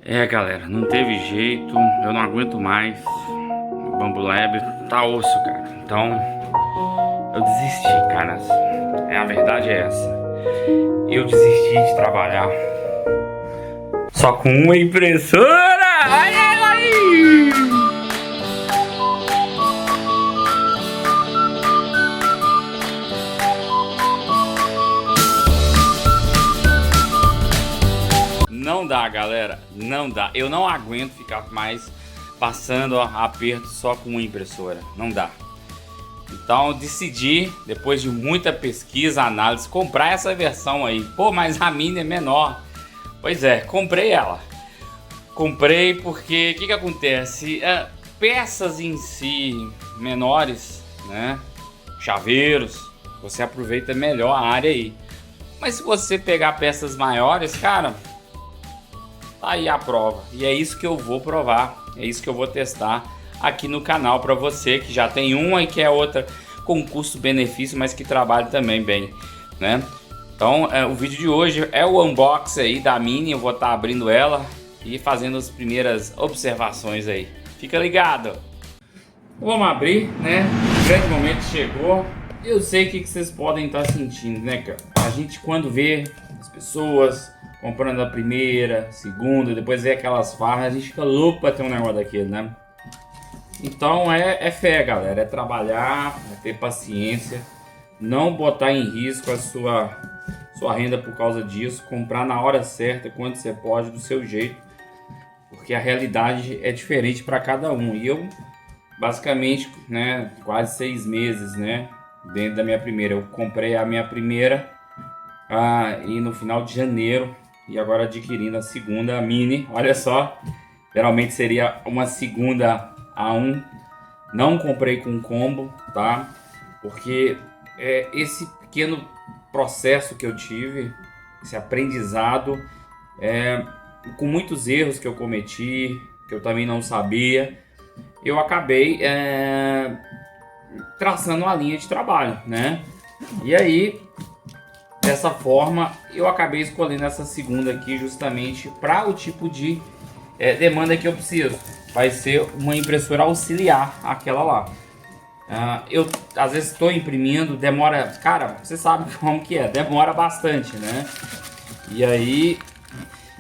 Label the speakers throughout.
Speaker 1: Galera, não teve jeito, eu não aguento mais. O Bambolab tá osso, cara. Então, eu desisti, cara. A verdade é essa. Eu desisti de trabalhar só com uma impressora. Ai, ai, ai. Não dá, galera, não dá. Eu não aguento ficar mais passando aperto só com uma impressora. Não dá. Então eu decidi, depois de muita pesquisa, análise, comprar essa versão aí. Pô, mas a Mini é menor. Pois é, comprei ela. Comprei porque, o que acontece? Peças em si menores, né? Chaveiros, você aproveita melhor a área aí. Mas se você pegar peças maiores, cara, tá aí a prova. E é isso que eu vou provar. É isso que eu vou testar aqui no canal para você que já tem uma e quer outra com custo-benefício, mas que trabalha também bem, né? Então, o vídeo de hoje é o unboxing aí da Mini. Eu vou estar abrindo ela e fazendo as primeiras observações aí. Fica ligado! Vamos abrir, né? O grande momento chegou. Eu sei o que vocês podem estar sentindo, né, cara? A gente, quando vê as pessoas comprando a primeira, segunda, depois vê aquelas farras, a gente fica louco pra ter um negócio daquele, né? Então é fé, galera, é trabalhar, é ter paciência, não botar em risco a sua renda por causa disso, comprar na hora certa, quando você pode, do seu jeito, porque a realidade é diferente para cada um. E eu, basicamente, né, quase 6 meses, né, dentro da minha primeira, eu comprei a minha primeira e no final de janeiro, e agora adquirindo a segunda, a Mini. Olha só, geralmente seria uma segunda A1, não comprei com combo, tá? Porque esse pequeno processo que eu tive, esse aprendizado, com muitos erros que eu cometi, que eu também não sabia, eu acabei traçando uma linha de trabalho, né? E aí, dessa forma, eu acabei escolhendo essa segunda aqui justamente para o tipo de demanda que eu preciso. Vai ser uma impressora auxiliar aquela lá. Eu às vezes estou imprimindo, demora, cara, você sabe como que é, demora bastante, né? E aí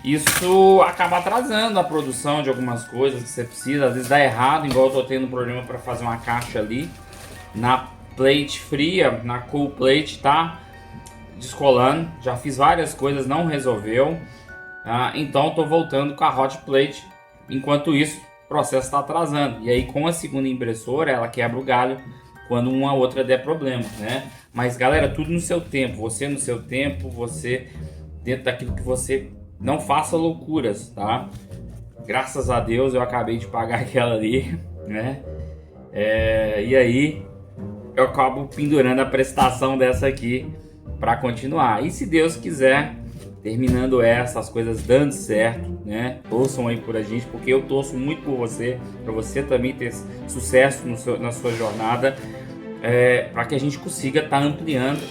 Speaker 1: isso acaba atrasando a produção de algumas coisas que você precisa. Às vezes dá errado, igual eu tô tendo problema para fazer uma caixa ali na plate fria, na cool plate, tá descolando. Já fiz várias coisas, não resolveu. Então tô voltando com a hot plate. Enquanto isso, o processo está atrasando. E aí, com a segunda impressora, ela quebra o galho quando uma outra der problema, né? Mas galera, tudo no seu tempo. Você no seu tempo, você dentro daquilo que você não faça loucuras, tá? Graças a Deus eu acabei de pagar aquela ali, né? E aí eu acabo pendurando a prestação dessa aqui para continuar. E se Deus quiser, terminando as coisas dando certo, né? Torçam aí por a gente, porque eu torço muito por você, para você também ter sucesso na sua jornada, para que a gente consiga estar ampliando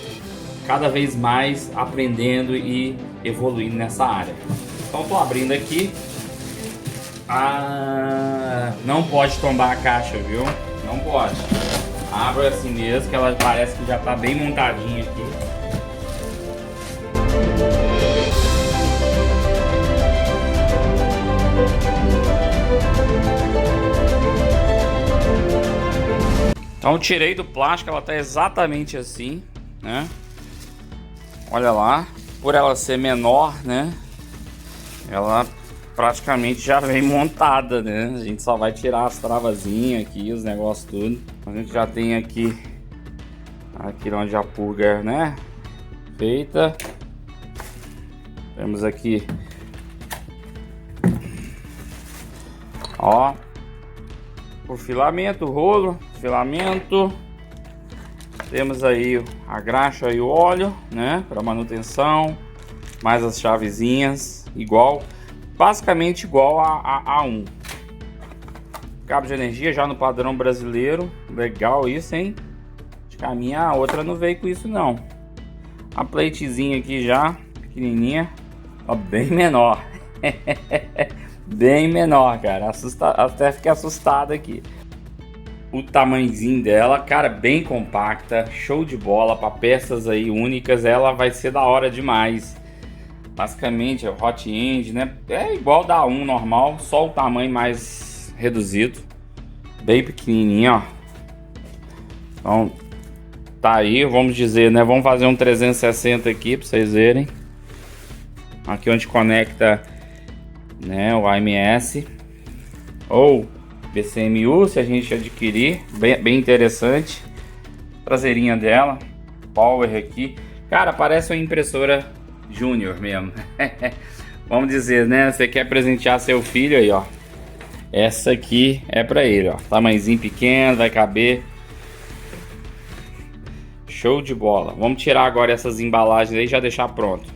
Speaker 1: cada vez mais, aprendendo e evoluindo nessa área. Então tô abrindo aqui. Não pode tombar a caixa, viu? Não pode. Abra assim mesmo, que ela parece que já está bem montadinha aqui. Então tirei do plástico, ela tá exatamente assim, né? Olha lá, por ela ser menor, né? Ela praticamente já vem montada, né? A gente só vai tirar as travazinhas aqui, os negócios tudo. A gente já tem aqui onde a purga, né? Feita. Temos aqui, ó, o filamento, o rolo, filamento. Temos aí a graxa e o óleo, né, para manutenção, mais as chavezinhas, basicamente igual a 1. Cabo de energia já no padrão brasileiro, legal isso, hein? Acho que a minha outra não veio com isso não. A platezinha aqui já pequenininha, ó, bem menor. bem menor, cara. Até fiquei assustado aqui. O tamanhozinho dela, cara, bem compacta, show de bola para peças aí únicas. Ela vai ser da hora demais. Basicamente é o Hot End, né? É igual da A1 normal, só o tamanho mais reduzido, bem pequenininho, ó. Então tá aí, vamos dizer, né? Vamos fazer um 360 aqui para vocês verem. Aqui onde conecta, né, o AMS ou BCMU, se a gente adquirir, bem interessante. Traseirinha dela, power aqui, cara, parece uma impressora Júnior mesmo. Vamos dizer, né, você quer presentear seu filho aí, ó, essa aqui é para ele, ó, tamanhozinho pequeno, vai caber. Show de bola. Vamos tirar agora essas embalagens aí e já deixar pronto.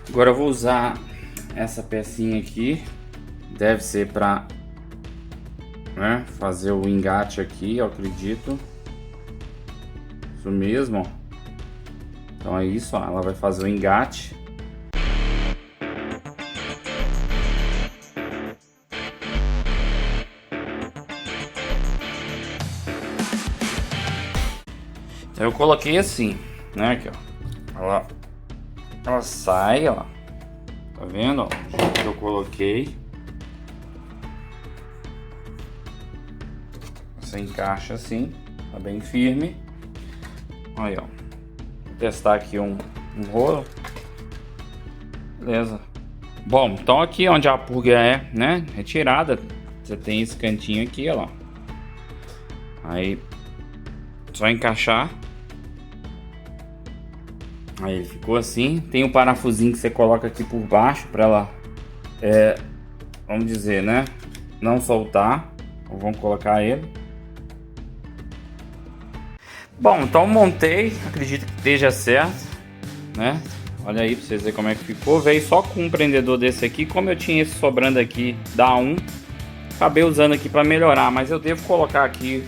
Speaker 1: Agora eu vou usar essa pecinha aqui, deve ser para, né, fazer o engate aqui, eu acredito. Isso mesmo, ó. Então é isso, ó, ela vai fazer o engate. Eu coloquei assim, né, aqui, ó. Ela sai, ó. Tá vendo, ó? O jeito que eu coloquei. Você encaixa assim, tá bem firme. Aí, ó. Vou testar aqui um rolo. Beleza. Bom, então aqui onde a purga é, né, retirada, você tem esse cantinho aqui, ó. Aí, só encaixar. Aí ele ficou assim. Tem um parafusinho que você coloca aqui por baixo para ela, vamos dizer, né, não soltar. Vamos colocar ele. Bom, então montei, acredito que esteja certo, né? Olha aí para vocês verem como é que ficou. Veio só com um prendedor desse aqui. Como eu tinha esse sobrando aqui da A1, acabei usando aqui para melhorar, mas eu devo colocar aqui,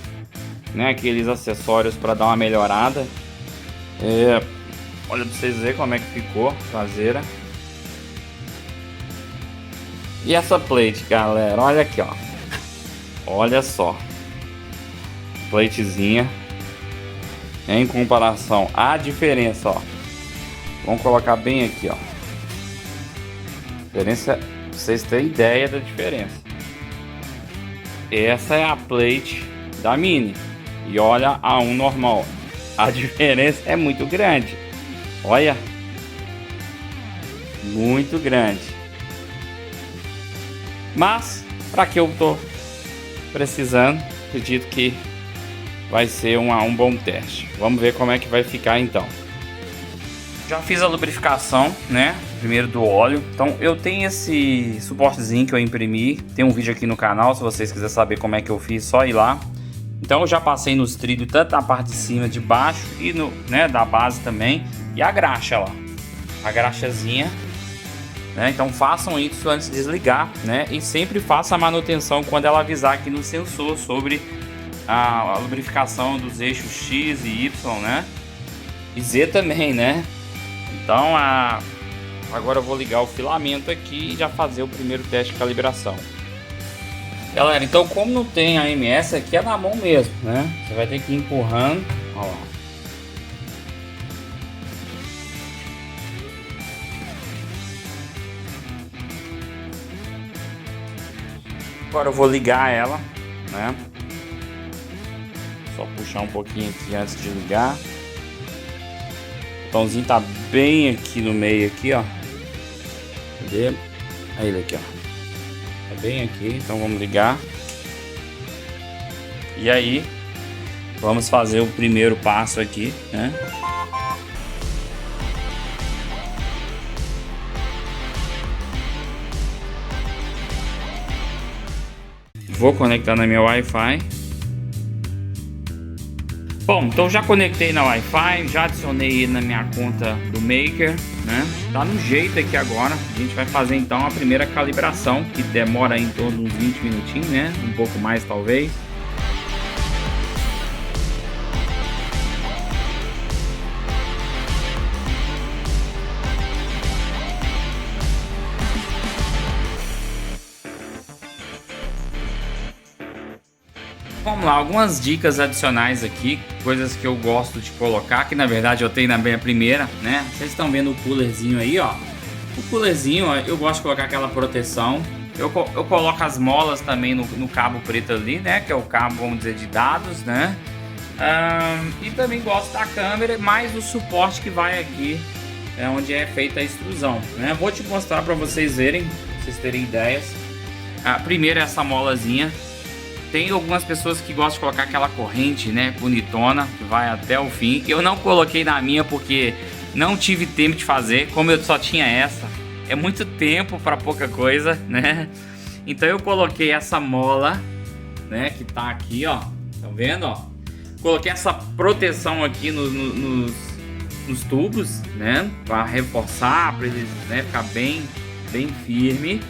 Speaker 1: né, aqueles acessórios para dar uma melhorada. Olha pra vocês verem como é que ficou a traseira. E essa plate, galera, olha aqui, ó. Olha só. Platezinha. Em comparação à diferença, ó. Vamos colocar bem aqui, ó. Diferença, pra vocês terem ideia da diferença. Essa é a plate da Mini. E olha a A1 normal. A diferença é muito grande. Olha, muito grande. Mas para que eu tô precisando, acredito que vai ser um bom teste. Vamos ver como é que vai ficar então. Já fiz a lubrificação, né? Primeiro do óleo. Então eu tenho esse suportezinho que eu imprimi. Tem um vídeo aqui no canal, se vocês quiserem saber como é que eu fiz, só ir lá. Então eu já passei nos trilhos, tanto na parte de cima, de baixo e no, né, da base também. E a graxa, ó, a graxazinha, né? Então façam isso antes de desligar, né? E sempre faça a manutenção quando ela avisar aqui no sensor sobre a lubrificação dos eixos X e Y, né? E Z também, né? Então agora eu vou ligar o filamento aqui e já fazer o primeiro teste de calibração. Galera, então como não tem AMS, aqui é na mão mesmo, né? Você vai ter que ir empurrando, ó lá. Agora eu vou ligar ela, né? Só puxar um pouquinho aqui antes de ligar. O botãozinho tá bem aqui no meio aqui, ó. Cadê? Aí ele aqui, ó. Tá bem aqui, então vamos ligar. E aí, vamos fazer o primeiro passo aqui, né? Vou conectar na minha Wi-Fi. Bom, então já conectei na Wi-Fi, já adicionei ele na minha conta do Maker, né? Tá no jeito aqui agora. A gente vai fazer então a primeira calibração, que demora em torno de uns 20 minutinhos, né? Um pouco mais talvez. Vamos lá, algumas dicas adicionais aqui, coisas que eu gosto de colocar, que na verdade eu tenho na minha primeira, né? Vocês estão vendo o coolerzinho aí, ó. O coolerzinho, ó, eu gosto de colocar aquela proteção. Eu coloco as molas também no cabo preto ali, né? Que é o cabo, vamos dizer, de dados, né? E também gosto da câmera, mais o suporte que vai aqui, onde é feita a extrusão, né? Vou te mostrar para vocês verem, pra vocês terem ideias. Primeiro essa molazinha. Tem algumas pessoas que gostam de colocar aquela corrente, né, bonitona, que vai até o fim. Eu não coloquei na minha porque não tive tempo de fazer, como eu só tinha essa. É muito tempo para pouca coisa, né? Então eu coloquei essa mola, né, que tá aqui, ó. Tá vendo, ó? Coloquei essa proteção aqui nos tubos, né, para reforçar, para eles, né, ficar bem firme.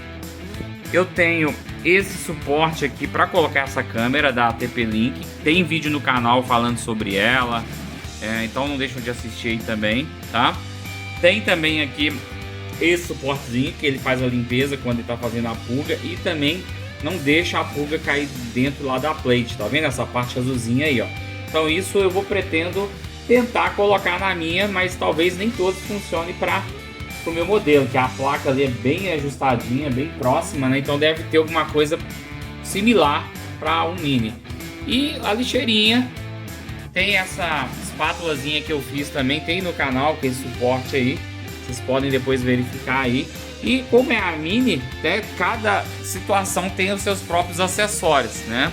Speaker 1: Eu tenho esse suporte aqui para colocar essa câmera da TP-Link. Tem vídeo no canal falando sobre ela, então não deixam de assistir aí também, tá? Tem também aqui esse suportezinho que ele faz a limpeza quando ele tá fazendo a purga e também não deixa a purga cair dentro lá da plate, tá vendo essa parte azulzinha aí, ó? Então isso eu pretendo tentar colocar na minha, mas talvez nem todos funcione para o meu modelo, que a placa ali é bem ajustadinha, bem próxima, né? Então deve ter alguma coisa similar para um Mini. E a lixeirinha, tem essa espátulazinha que eu fiz também, tem no canal, que é esse suporte aí, vocês podem depois verificar aí. E como é a Mini, né, cada situação tem os seus próprios acessórios, né?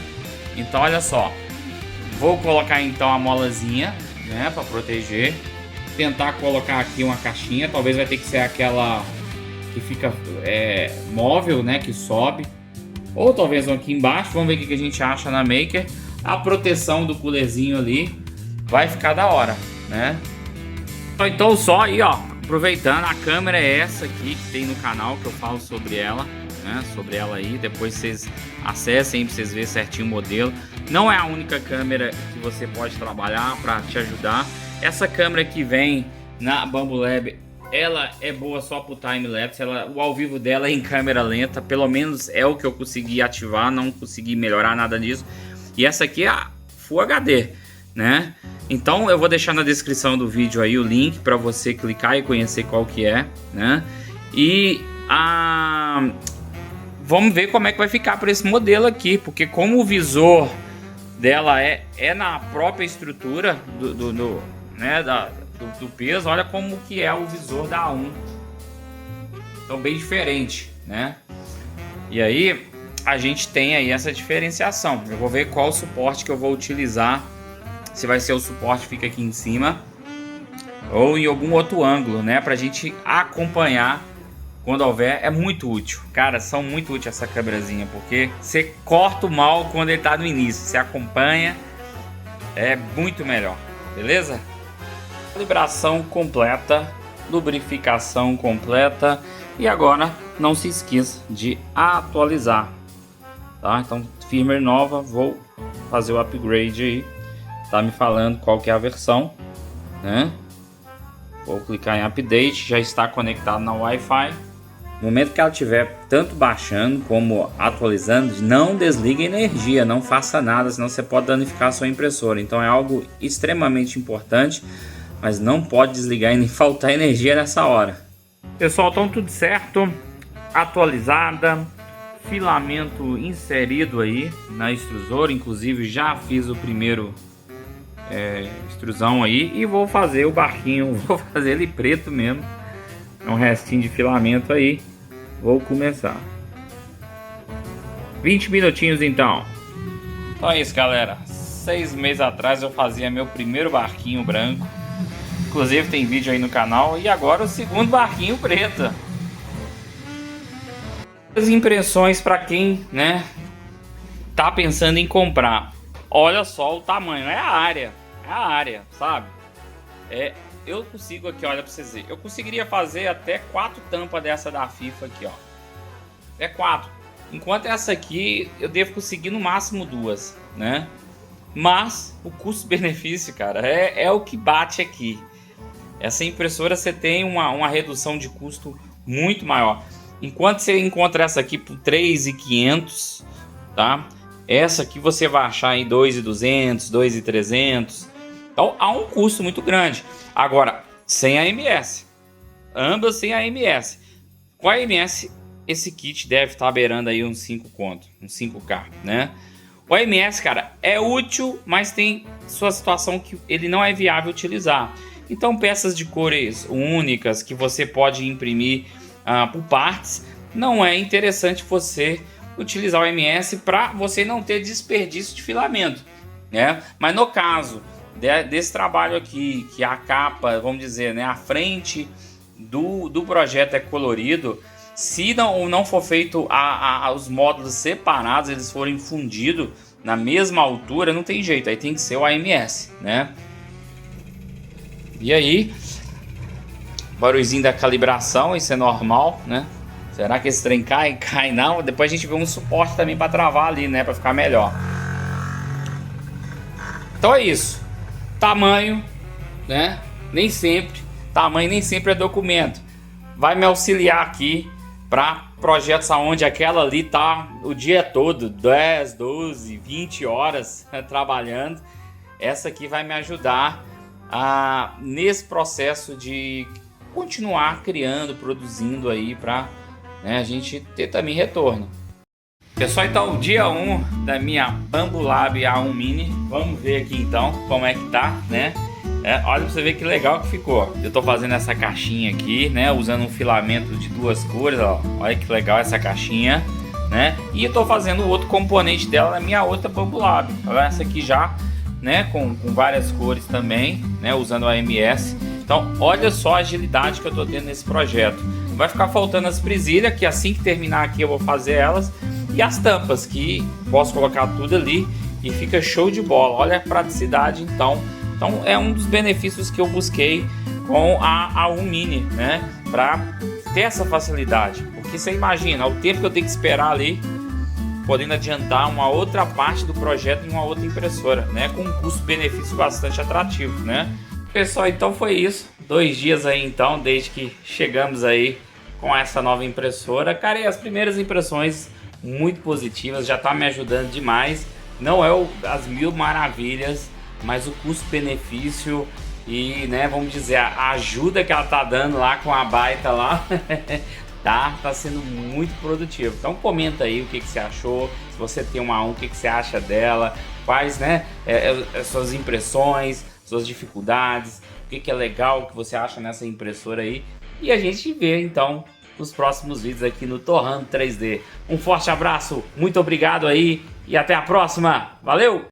Speaker 1: Então olha só, vou colocar então a molazinha, né, para proteger. Tentar colocar aqui uma caixinha, talvez vai ter que ser aquela que fica móvel, né, que sobe, ou talvez um aqui embaixo. Vamos ver o que a gente acha na Maker. A proteção do coolerzinho ali vai ficar da hora, né? Então só aí, ó, aproveitando, a câmera é essa aqui que tem no canal, que eu falo sobre ela, né, sobre ela aí. Depois vocês acessem para vocês verem certinho o modelo. Não é a única câmera que você pode trabalhar para te ajudar. Essa câmera que vem na Bambu Lab, ela é boa só pro time-lapse. O ao vivo dela é em câmera lenta, pelo menos é o que eu consegui ativar, não consegui melhorar nada disso. E essa aqui é a Full HD, né? Então eu vou deixar na descrição do vídeo aí o link para você clicar e conhecer qual que é, né? E vamos ver como é que vai ficar para esse modelo aqui, porque como o visor dela é na própria estrutura do peso, olha como que é o visor da A1. Então bem diferente, né? E aí a gente tem aí essa diferenciação. Eu vou ver qual suporte que eu vou utilizar, se vai ser o suporte que fica aqui em cima ou em algum outro ângulo, né, pra gente acompanhar quando houver. É muito útil, cara, são muito úteis essa câmerazinha, porque você corta o mal quando ele tá no início, você acompanha, é muito melhor, beleza? Calibração completa, lubrificação completa, e agora não se esqueça de atualizar, tá? Então firmware nova, vou fazer o upgrade aí, tá me falando qual que é a versão, né? Vou clicar em update, já está conectado na Wi-Fi. No momento que ela estiver tanto baixando como atualizando, não desligue a energia, não faça nada, senão você pode danificar a sua impressora. Então é algo extremamente importante, mas não pode desligar e nem faltar energia nessa hora. Pessoal, então tudo certo, atualizada, filamento inserido aí na extrusora, inclusive já fiz o primeiro extrusão aí e vou fazer o barquinho, vou fazer ele preto mesmo, é um restinho de filamento aí. Vou começar 20 minutinhos então. Então é isso, galera, 6 meses atrás eu fazia meu primeiro barquinho branco, inclusive tem vídeo aí no canal, e agora o segundo barquinho preto. As impressões para quem, né, tá pensando em comprar. Olha só o tamanho, é a área, sabe? Eu consigo aqui, olha pra vocês verem, eu conseguiria fazer até 4 tampas dessa da FIFA aqui, ó. É 4. Enquanto essa aqui eu devo conseguir no máximo 2, né? Mas o custo-benefício, cara, é o que bate aqui. Essa impressora você tem uma redução de custo muito maior. Enquanto você encontra essa aqui por 3.500, tá? Essa aqui você vai achar em 2.200, 2.300. Então há um custo muito grande. Agora, sem AMS. Ambas sem AMS. Com a AMS, esse kit deve estar beirando aí uns 5 conto, uns 5K, né? O AMS, cara, é útil, mas tem sua situação que ele não é viável utilizar. Então, peças de cores únicas que você pode imprimir por partes, não é interessante você utilizar o AMS para você não ter desperdício de filamento, né? Mas no caso desse trabalho aqui, que a capa, vamos dizer, né, a frente do projeto é colorido, se não for feito os módulos separados, eles forem fundidos na mesma altura, não tem jeito, aí tem que ser o AMS, né? E aí, barulhinho da calibração, isso é normal, né? Será que esse trem cai? Cai não. Depois a gente vê um suporte também para travar ali, né? Para ficar melhor. Então é isso. Tamanho, né? Tamanho nem sempre é documento. Vai me auxiliar aqui para projetos onde aquela ali tá o dia todo, 10, 12, 20 horas trabalhando. Essa aqui vai me ajudar nesse processo de continuar criando, produzindo aí para a gente ter também retorno. Pessoal, então dia 1 da minha Bambu Lab A1 Mini. Vamos ver aqui então como é que tá, né? Olha pra você ver que legal que ficou. Eu tô fazendo essa caixinha aqui, né? Usando um filamento de 2 cores, ó. Olha que legal essa caixinha, né? E eu tô fazendo o outro componente dela na minha outra Bambu Lab. Essa aqui já, né? Com várias cores também, né? Usando o AMS. Então, olha só a agilidade que eu tô tendo nesse projeto. Vai ficar faltando as presilhas, que assim que terminar aqui eu vou fazer elas. E as tampas, que posso colocar tudo ali e fica show de bola. Olha a praticidade, então é um dos benefícios que eu busquei com a A1 Mini, né? Para ter essa facilidade. Porque você imagina, o tempo que eu tenho que esperar ali, podendo adiantar uma outra parte do projeto em uma outra impressora, né? Com um custo-benefício bastante atrativo, né? Pessoal, então foi isso. 2 dias aí então, desde que chegamos aí com essa nova impressora. Cara, e as primeiras impressões muito positivas, já tá me ajudando demais. Não é as mil maravilhas, mas o custo-benefício e, né, vamos dizer, a ajuda que ela tá dando lá com a baita lá, tá sendo muito produtivo. Então comenta aí o que você achou, se você tem uma A1, o que você acha dela, quais, né, suas impressões, suas dificuldades, o que é legal que você acha nessa impressora aí. E a gente vê então os próximos vídeos aqui no Torrando 3D. Um forte abraço, muito obrigado aí e até a próxima. Valeu!